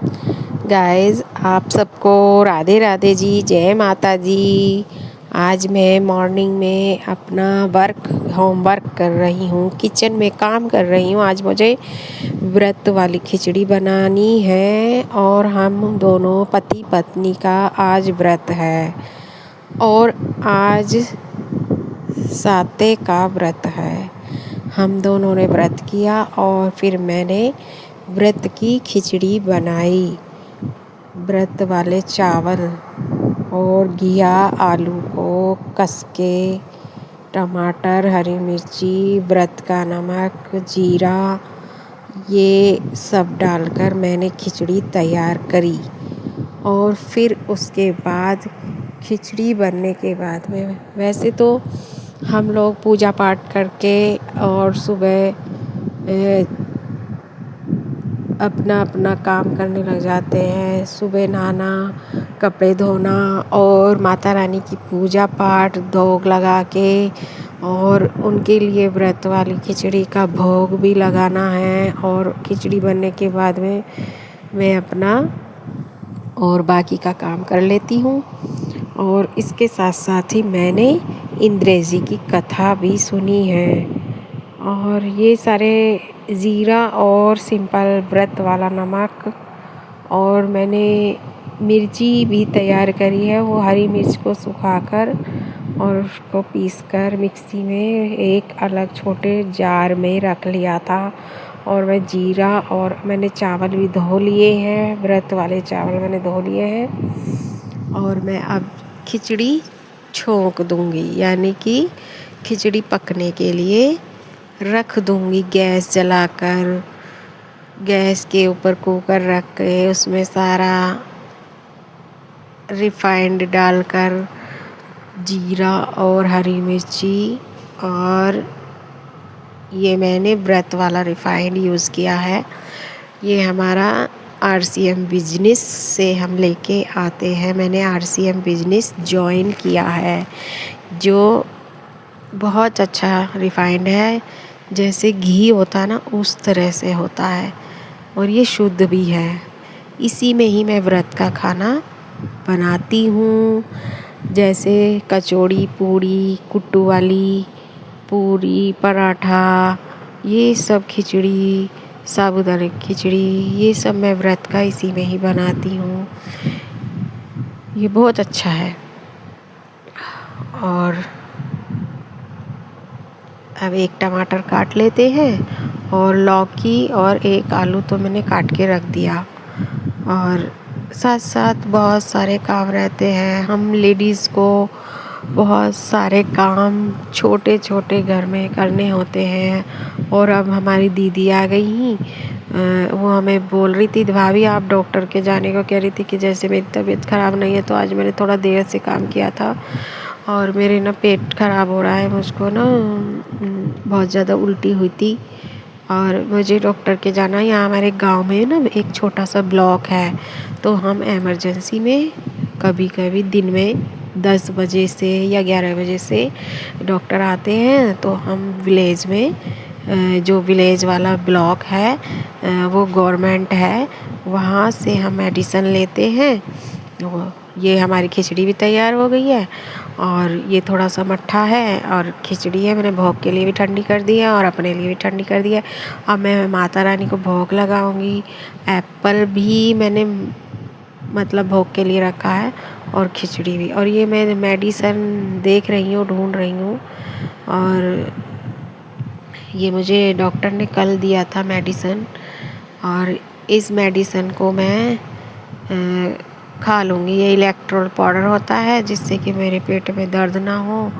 Guys, आप सबको राधे राधे जी, जय माता दी। आज मैं मॉर्निंग में अपना होमवर्क कर रही हूँ, किचन में काम कर रही हूँ। आज मुझे व्रत वाली खिचड़ी बनानी है और हम दोनों पति पत्नी का आज व्रत है और आज साते का व्रत है। हम दोनों ने व्रत किया और फिर मैंने व्रत की खिचड़ी बनाई। व्रत वाले चावल और घिया आलू को कस के, टमाटर, हरी मिर्ची, व्रत का नमक, जीरा, ये सब डालकर मैंने खिचड़ी तैयार करी। और फिर उसके बाद खिचड़ी बनने के बाद में वैसे तो हम लोग पूजा पाठ करके और सुबह अपना अपना काम करने लग जाते हैं। सुबह नहाना, कपड़े धोना और माता रानी की पूजा पाठ, भोग लगा के और उनके लिए व्रत वाली खिचड़ी का भोग भी लगाना है। और खिचड़ी बनने के बाद में मैं अपना और बाकी का काम कर लेती हूँ। और इसके साथ साथ ही मैंने इंद्र जी की कथा भी सुनी है। और ये सारे ज़ीरा और सिंपल व्रत वाला नमक और मैंने मिर्ची भी तैयार करी है। वो हरी मिर्च को सुखाकर और उसको पीसकर मिक्सी में एक अलग छोटे जार में रख लिया था। और मैं जीरा और मैंने चावल भी धो लिए हैं, व्रत वाले चावल मैंने धो लिए हैं। और मैं अब खिचड़ी छोंक दूंगी, यानी कि खिचड़ी पकने के लिए रख दूंगी। गैस जलाकर गैस के ऊपर कुकर रख के उसमें सारा रिफाइंड डालकर जीरा और हरी मिर्ची, और ये मैंने व्रत वाला रिफाइंड यूज़ किया है। ये हमारा RCM बिजनेस से हम लेके आते हैं। मैंने RCM बिजनेस जॉइन किया है, जो बहुत अच्छा रिफाइंड है। जैसे घी होता है ना, उस तरह से होता है और ये शुद्ध भी है। इसी में ही मैं व्रत का खाना बनाती हूँ, जैसे कचौड़ी, पूड़ी, कुट्टू वाली पूरी, पराठा, ये सब खिचड़ी, साबूदाने की खिचड़ी, ये सब मैं व्रत का इसी में ही बनाती हूँ। ये बहुत अच्छा है। और अब एक टमाटर काट लेते हैं और लौकी और एक आलू तो मैंने काट के रख दिया। और साथ साथ बहुत सारे काम रहते हैं। हम लेडीज़ को बहुत सारे काम छोटे छोटे घर में करने होते हैं। और अब हमारी दीदी आ गई ही, वो हमें बोल रही थी, भाभी आप डॉक्टर के जाने को कह रही थी कि जैसे मेरी तबीयत ख़राब नहीं है। तो आज मैंने थोड़ा देर से काम किया था और मेरे ना पेट ख़राब हो रहा है, मुझको ना बहुत ज़्यादा उल्टी हुई थी और मुझे डॉक्टर के जाना। यहाँ हमारे गांव में ना एक छोटा सा ब्लॉक है, तो हम इमरजेंसी में कभी कभी दिन में 10 बजे से या 11 बजे से डॉक्टर आते हैं। तो हम विलेज में, जो विलेज वाला ब्लॉक है वो गवर्नमेंट है, वहाँ से हम मेडिसिन लेते हैं। ये हमारी खिचड़ी भी तैयार हो गई है और ये थोड़ा सा मट्ठा है और खिचड़ी है। मैंने भोग के लिए भी ठंडी कर दी है और अपने लिए भी ठंडी कर दी है। अब मैं माता रानी को भोग लगाऊंगी। एप्पल भी मैंने मतलब भोग के लिए रखा है और खिचड़ी भी। और ये मैं मेडिसिन देख रही हूँ, ढूंढ रही हूँ। और ये मुझे डॉक्टर ने कल दिया था मेडिसिन, और इस मेडिसिन को मैं खा लूँगी। ये इलेक्ट्रोल पाउडर होता है, जिससे कि मेरे पेट में दर्द ना हो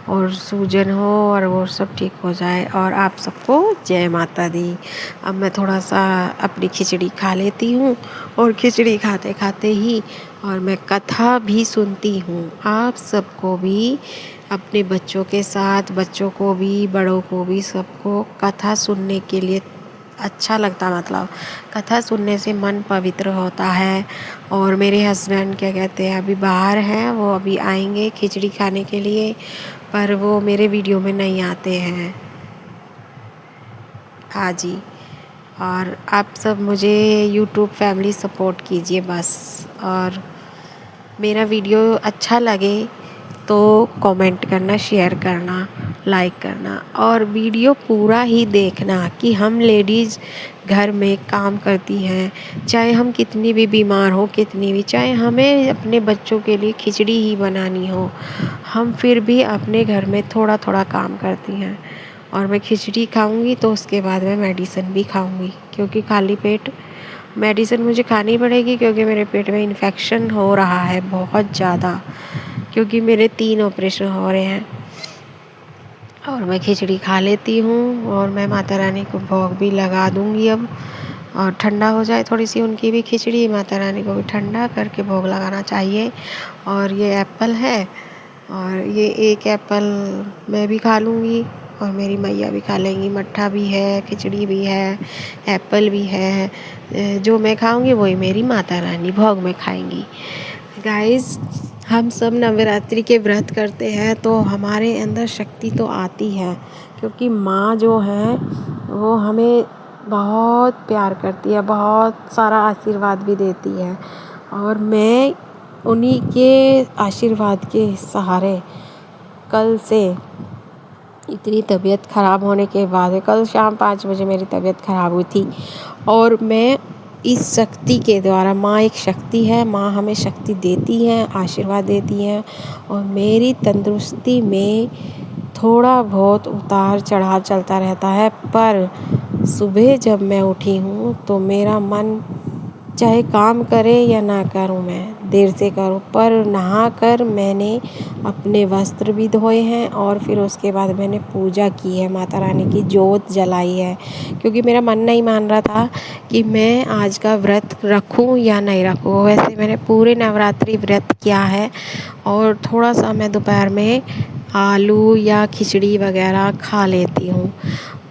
और सूजन हो और वो सब ठीक हो जाए। और आप सबको जय माता दी। अब मैं थोड़ा सा अपनी खिचड़ी खा लेती हूँ और खिचड़ी खाते खाते ही और मैं कथा भी सुनती हूँ। आप सबको भी अपने बच्चों के साथ, बच्चों को भी, बड़ों को भी, सबको कथा सुनने के लिए अच्छा लगता। मतलब कथा सुनने से मन पवित्र होता है। और मेरे हस्बैंड क्या कहते हैं, अभी बाहर हैं, वो अभी आएंगे खिचड़ी खाने के लिए, पर वो मेरे वीडियो में नहीं आते हैं। हाँ जी। और आप सब मुझे यूट्यूब फैमिली सपोर्ट कीजिए बस। और मेरा वीडियो अच्छा लगे तो कमेंट करना, शेयर करना, लाइक करना और वीडियो पूरा ही देखना कि हम लेडीज़ घर में काम करती हैं, चाहे हम कितनी भी बीमार हो, कितनी भी, चाहे हमें अपने बच्चों के लिए खिचड़ी ही बनानी हो, हम फिर भी अपने घर में थोड़ा थोड़ा काम करती हैं। और मैं खिचड़ी खाऊंगी तो उसके बाद मैं मेडिसिन भी खाऊंगी, क्योंकि खाली पेट मेडिसिन मुझे खानी पड़ेगी, क्योंकि मेरे पेट में इन्फेक्शन हो रहा है बहुत ज़्यादा, क्योंकि मेरे 3 ऑपरेशन हो रहे हैं। और मैं खिचड़ी खा लेती हूँ और मैं माता रानी को भोग भी लगा दूँगी अब। और ठंडा हो जाए थोड़ी सी उनकी भी खिचड़ी, माता रानी को भी ठंडा करके भोग लगाना चाहिए। और ये एप्पल है, और ये एक एप्पल मैं भी खा लूँगी और मेरी मैया भी खा लेंगी। मट्ठा भी है, खिचड़ी भी है, एप्पल भी है। जो मैं खाऊँगी वही मेरी माता रानी भोग में खाएंगी। गाइस, हम सब नवरात्रि के व्रत करते हैं तो हमारे अंदर शक्ति तो आती है, क्योंकि माँ जो है वो हमें बहुत प्यार करती है, बहुत सारा आशीर्वाद भी देती है। और मैं उन्हीं के आशीर्वाद के सहारे कल से इतनी तबीयत ख़राब होने के बाद, कल शाम 5 बजे मेरी तबीयत ख़राब हुई थी, और मैं इस शक्ति के द्वारा, माँ एक शक्ति है, माँ हमें शक्ति देती है, आशीर्वाद देती है। और मेरी तंदुरुस्ती में थोड़ा बहुत उतार चढ़ाव चलता रहता है, पर सुबह जब मैं उठी हूँ तो मेरा मन चाहे काम करे या ना करूँ, मैं देर से करूँ, पर नहा कर मैंने अपने वस्त्र भी धोए हैं और फिर उसके बाद मैंने पूजा की है, माता रानी की जोत जलाई है, क्योंकि मेरा मन नहीं मान रहा था कि मैं आज का व्रत रखूँ या नहीं रखूँ। वैसे मैंने पूरे नवरात्रि व्रत किया है और थोड़ा सा मैं दोपहर में आलू या खिचड़ी वगैरह खा लेती हूँ।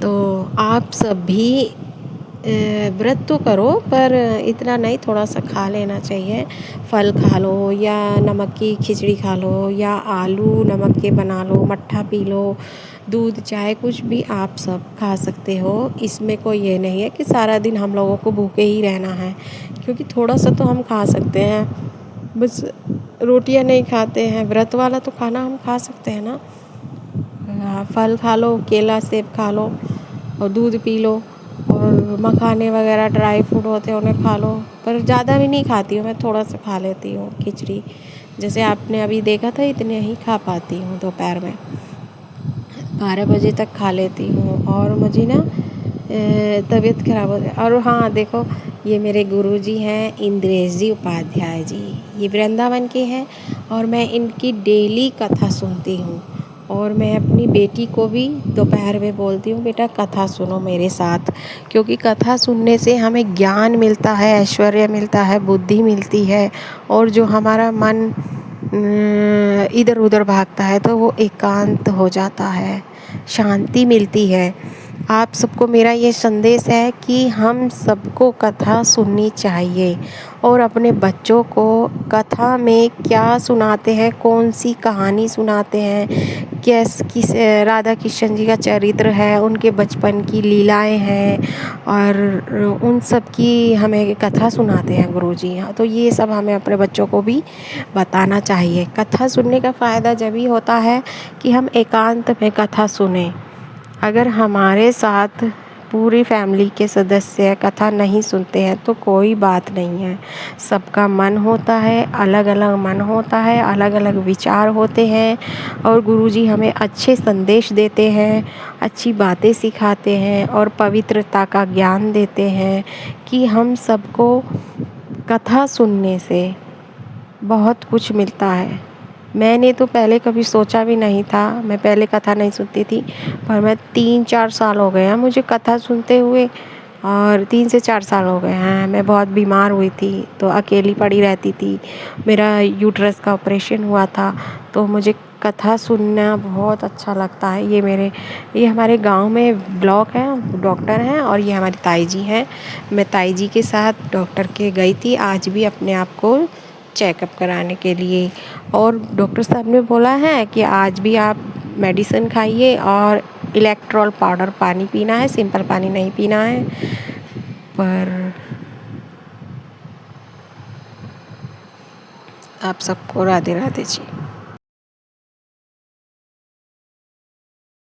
तो आप सब भी व्रत तो करो, पर इतना नहीं, थोड़ा सा खा लेना चाहिए। फल खा लो या नमक की खिचड़ी खा लो या आलू नमक के बना लो, मट्ठा पी लो, दूध चाय कुछ भी आप सब खा सकते हो। इसमें कोई ये नहीं है कि सारा दिन हम लोगों को भूखे ही रहना है, क्योंकि थोड़ा सा तो हम खा सकते हैं, बस रोटियां नहीं खाते हैं। व्रत वाला तो खाना हम खा सकते हैं ना। फल खा लो, केला सेब खा लो और दूध पी लो, और मखाने वगैरह ड्राई फ्रूट होते हैं उन्हें खा लो। पर ज़्यादा भी नहीं खाती हूँ मैं, थोड़ा सा खा लेती हूँ खिचड़ी, जैसे आपने अभी देखा था, इतने ही खा पाती हूँ। दोपहर में 12 बजे तक खा लेती हूँ और मुझे ना तबीयत ख़राब हो जाए। और हाँ देखो, ये मेरे गुरुजी हैं इंद्रेश जी उपाध्याय जी, ये वृंदावन के हैं, और मैं इनकी डेली कथा सुनती हूँ। और मैं अपनी बेटी को भी दोपहर में बोलती हूँ, बेटा कथा सुनो मेरे साथ, क्योंकि कथा सुनने से हमें ज्ञान मिलता है, ऐश्वर्य मिलता है, बुद्धि मिलती है, और जो हमारा मन इधर उधर भागता है तो वो एकांत हो जाता है, शांति मिलती है। आप सबको मेरा ये संदेश है कि हम सबको कथा सुननी चाहिए, और अपने बच्चों को कथा में क्या सुनाते हैं, कौन सी कहानी सुनाते हैं, किस राधा कृष्ण जी का चरित्र है, उनके बचपन की लीलाएं हैं, और उन सब की हमें कथा सुनाते हैं गुरुजी। हाँ, तो ये सब हमें अपने बच्चों को भी बताना चाहिए। कथा सुनने का फ़ायदा जब ही होता है कि हम एकांत में कथा सुने। अगर हमारे साथ पूरी फैमिली के सदस्य कथा नहीं सुनते हैं तो कोई बात नहीं है, सबका मन होता है, अलग अलग मन होता है, अलग अलग विचार होते हैं, और गुरुजी हमें अच्छे संदेश देते हैं, अच्छी बातें सिखाते हैं और पवित्रता का ज्ञान देते हैं कि हम सबको कथा सुनने से बहुत कुछ मिलता है। मैंने तो पहले कभी सोचा भी नहीं था, मैं पहले कथा नहीं सुनती थी, पर मैं 3-4 साल हो गए हैं मुझे कथा सुनते हुए, और 3 से 4 साल हो गए हैं। मैं बहुत बीमार हुई थी तो अकेली पड़ी रहती थी, मेरा यूट्रस का ऑपरेशन हुआ था, तो मुझे कथा सुनना बहुत अच्छा लगता है। ये हमारे गांव में ब्लॉक है, डॉक्टर हैं, और ये हमारी ताई जी हैं। मैं ताई जी के साथ डॉक्टर के गई थी आज भी अपने आप को चेकअप कराने के लिए, और डॉक्टर साहब ने बोला है कि आज भी आप मेडिसिन खाइए और इलेक्ट्रॉल पाउडर पानी पीना है, सिंपल पानी नहीं पीना है। पर आप सबको राधे राधे जी।